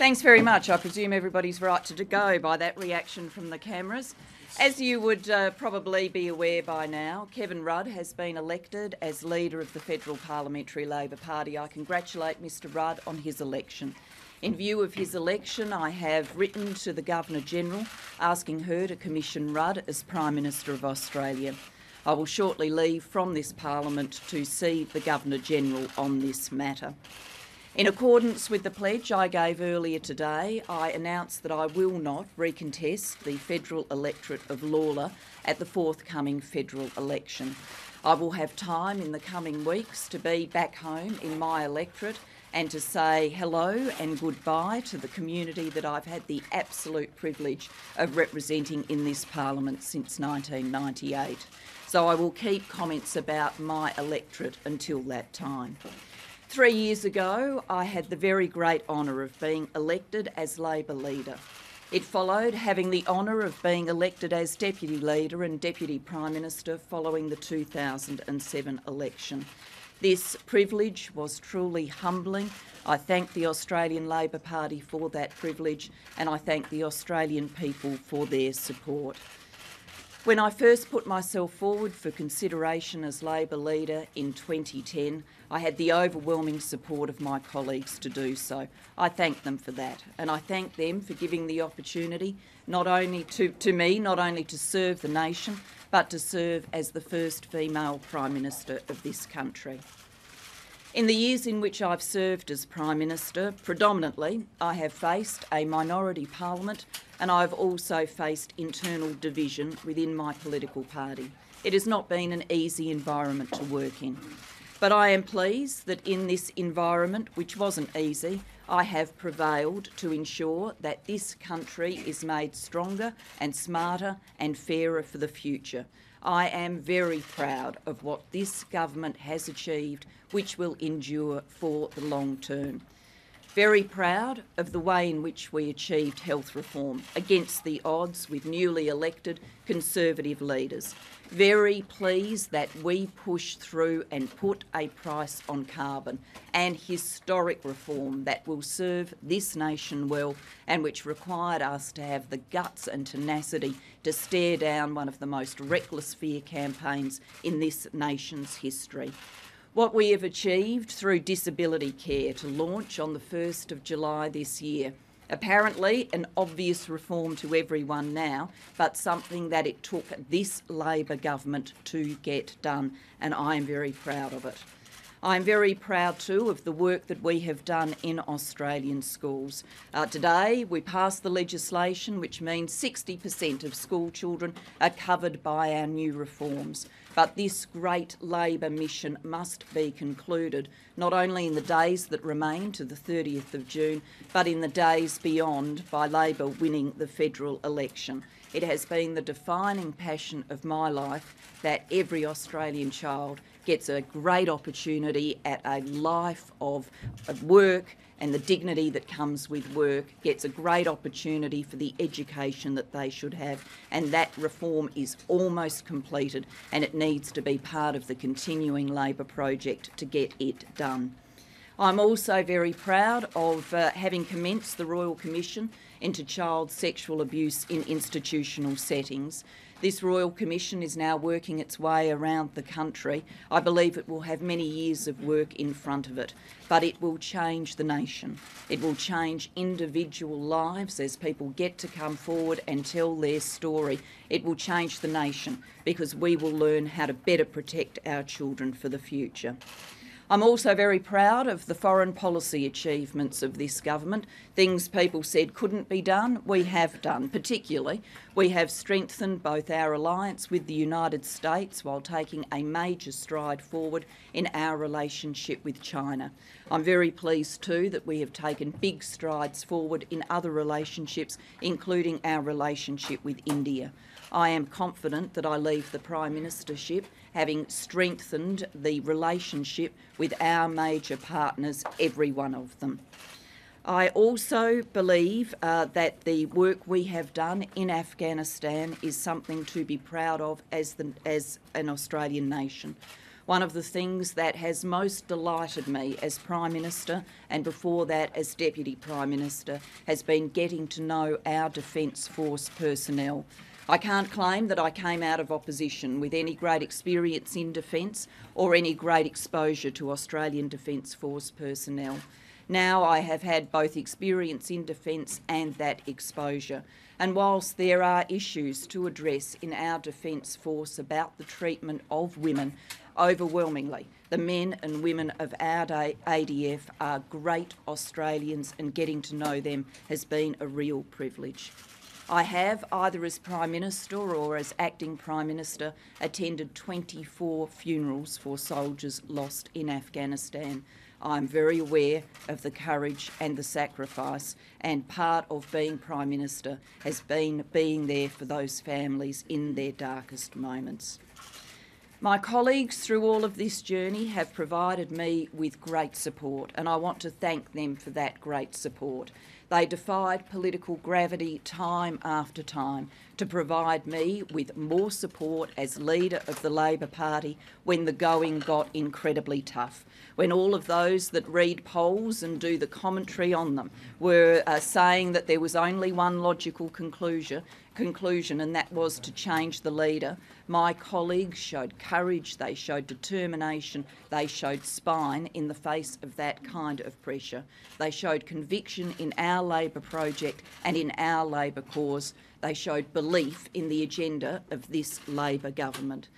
Thanks very much. I presume everybody's right to go by that reaction from the cameras. As you would probably be aware by now, Kevin Rudd has been elected as leader of the Federal Parliamentary Labor Party. I congratulate Mr Rudd on his election. In view of his election, I have written to the Governor-General asking her to commission Rudd as Prime Minister of Australia. I will shortly leave from this Parliament to see the Governor-General on this matter. In accordance with the pledge I gave earlier today, I announced that I will not recontest the federal electorate of Lalor at the forthcoming federal election. I will have time in the coming weeks to be back home in my electorate and to say hello and goodbye to the community that I've had the absolute privilege of representing in this Parliament since 1998. So I will keep comments about my electorate until that time. 3 years ago, I had the very great honour of being elected as Labor leader. It followed having the honour of being elected as Deputy Leader and Deputy Prime Minister following the 2007 election. This privilege was truly humbling. I thank the Australian Labor Party for that privilege, and I thank the Australian people for their support. When I first put myself forward for consideration as Labor leader in 2010, I had the overwhelming support of my colleagues to do so. I thank them for that, and I thank them for giving the opportunity not only to me to serve the nation, but to serve as the first female Prime Minister of this country. In the years in which I've served as Prime Minister, predominantly I have faced a minority parliament, and I've also faced internal division within my political party. It has not been an easy environment to work in. But I am pleased that in this environment, which wasn't easy, I have prevailed to ensure that this country is made stronger and smarter and fairer for the future. I am very proud of what this government has achieved, which will endure for the long term. Very proud of the way in which we achieved health reform against the odds with newly elected Conservative leaders. Very pleased that we pushed through and put a price on carbon, and historic reform that will serve this nation well and which required us to have the guts and tenacity to stare down one of the most reckless fear campaigns in this nation's history. What we have achieved through disability care to launch on the 1st of July this year. Apparently an obvious reform to everyone now, but something that it took this Labor government to get done, and I am very proud of it. I'm very proud too of the work that we have done in Australian schools. Today we passed the legislation which means 60% of school children are covered by our new reforms. But this great Labor mission must be concluded, not only in the days that remain to the 30th of June, but in the days beyond by Labor winning the federal election. It has been the defining passion of my life that every Australian child gets a great opportunity at a life of work and the dignity that comes with work, gets a great opportunity for the education that they should have, and that reform is almost completed and it needs to be part of the continuing Labor project to get it done. I'm also very proud of having commenced the Royal Commission into child sexual abuse in institutional settings. This Royal Commission is now working its way around the country. I believe it will have many years of work in front of it, but it will change the nation. It will change individual lives as people get to come forward and tell their story. It will change the nation because we will learn how to better protect our children for the future. I'm also very proud of the foreign policy achievements of this government. Things people said couldn't be done, we have done. Particularly, we have strengthened both our alliance with the United States while taking a major stride forward in our relationship with China. I'm very pleased too that we have taken big strides forward in other relationships, including our relationship with India. I am confident that I leave the Prime Ministership having strengthened the relationship with our major partners, every one of them. I also believe that the work we have done in Afghanistan is something to be proud of as an Australian nation. One of the things that has most delighted me as Prime Minister, and before that as Deputy Prime Minister, has been getting to know our Defence Force personnel. I can't claim that I came out of opposition with any great experience in defence or any great exposure to Australian Defence Force personnel. Now I have had both experience in defence and that exposure. And whilst there are issues to address in our Defence Force about the treatment of women, overwhelmingly, the men and women of our ADF are great Australians, and getting to know them has been a real privilege. I have, either as Prime Minister or as Acting Prime Minister, attended 24 funerals for soldiers lost in Afghanistan. I'm very aware of the courage and the sacrifice, and part of being Prime Minister has been being there for those families in their darkest moments. My colleagues through all of this journey have provided me with great support, and I want to thank them for that great support. They defied political gravity time after time to provide me with more support as leader of the Labor Party when the going got incredibly tough, when all of those that read polls and do the commentary on them were saying that there was only one logical conclusion, and that was to change the leader. My colleagues showed courage, they showed determination, they showed spine in the face of that kind of pressure. They showed conviction in our Labor project and in our Labor cause. They showed belief in the agenda of this Labor government.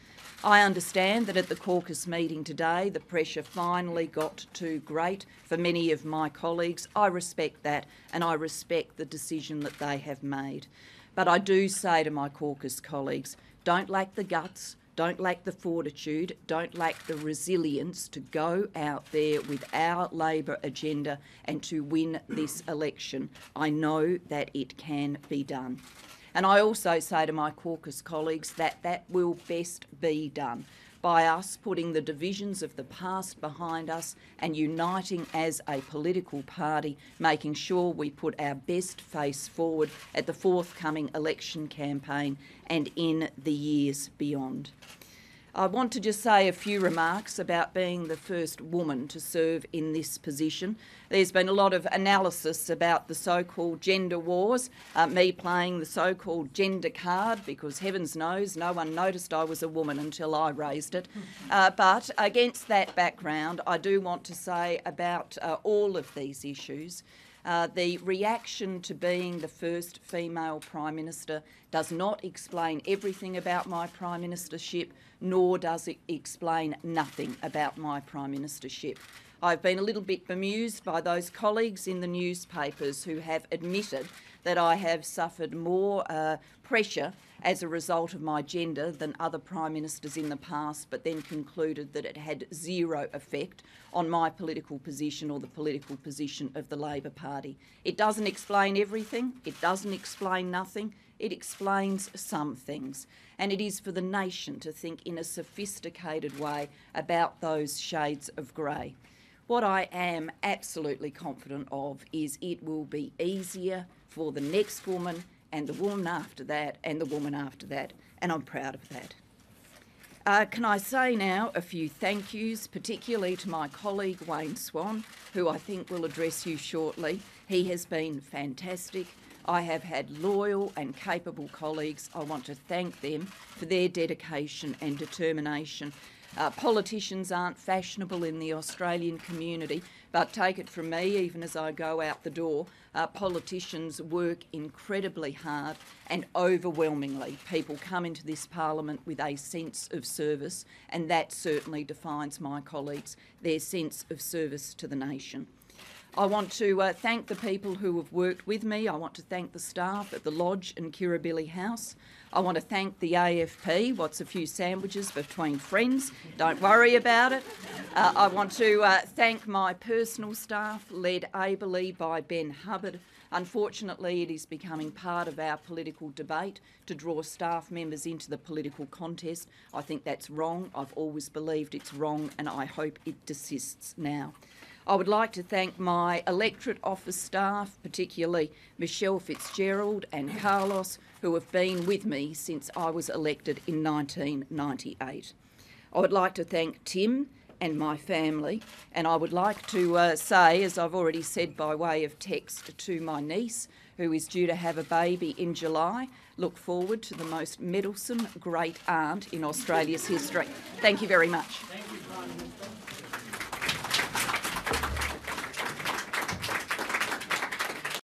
I understand that at the caucus meeting today, the pressure finally got too great for many of my colleagues. I respect that, and I respect the decision that they have made. But I do say to my caucus colleagues, don't lack the guts, don't lack the fortitude, don't lack the resilience to go out there with our Labor agenda and to win this election. I know that it can be done. And I also say to my caucus colleagues that that will best be done by us putting the divisions of the past behind us and uniting as a political party, making sure we put our best face forward at the forthcoming election campaign and in the years beyond. I want to just say a few remarks about being the first woman to serve in this position. There's been a lot of analysis about the so-called gender wars, me playing the so-called gender card, because heavens knows no one noticed I was a woman until I raised it. But against that background, I do want to say about all of these issues, the reaction to being the first female Prime Minister does not explain everything about my Prime Ministership, nor does it explain nothing about my Prime Ministership. I've been a little bit bemused by those colleagues in the newspapers who have admitted that I have suffered more pressure as a result of my gender than other Prime Ministers in the past, but then concluded that it had zero effect on my political position or the political position of the Labor Party. It doesn't explain everything, it doesn't explain nothing, it explains some things. And it is for the nation to think in a sophisticated way about those shades of grey. What I am absolutely confident of is it will be easier for the next woman and the woman after that and the woman after that, and I'm proud of that. Can I say now a few thank yous, particularly to my colleague Wayne Swan, who I think will address you shortly. He has been fantastic. I have had loyal and capable colleagues. I want to thank them for their dedication and determination. Politicians aren't fashionable in the Australian community, but take it from me, even as I go out the door, politicians work incredibly hard, and overwhelmingly people come into this parliament with a sense of service, and that certainly defines my colleagues, their sense of service to the nation. I want to thank the people who have worked with me. I want to thank the staff at the Lodge and Kirribilli House. I want to thank the AFP. What's a few sandwiches between friends? Don't worry about it. I want to thank my personal staff, led ably by Ben Hubbard. Unfortunately, it is becoming part of our political debate to draw staff members into the political contest. I think that's wrong. I've always believed it's wrong, and I hope it desists now. I would like to thank my electorate office staff, particularly Michelle Fitzgerald and Carlos, who have been with me since I was elected in 1998. I would like to thank Tim and my family, and I would like to say, as I've already said by way of text to my niece, who is due to have a baby in July, look forward to the most meddlesome great aunt in Australia's history. Thank you very much. Thank you, Prime Minister.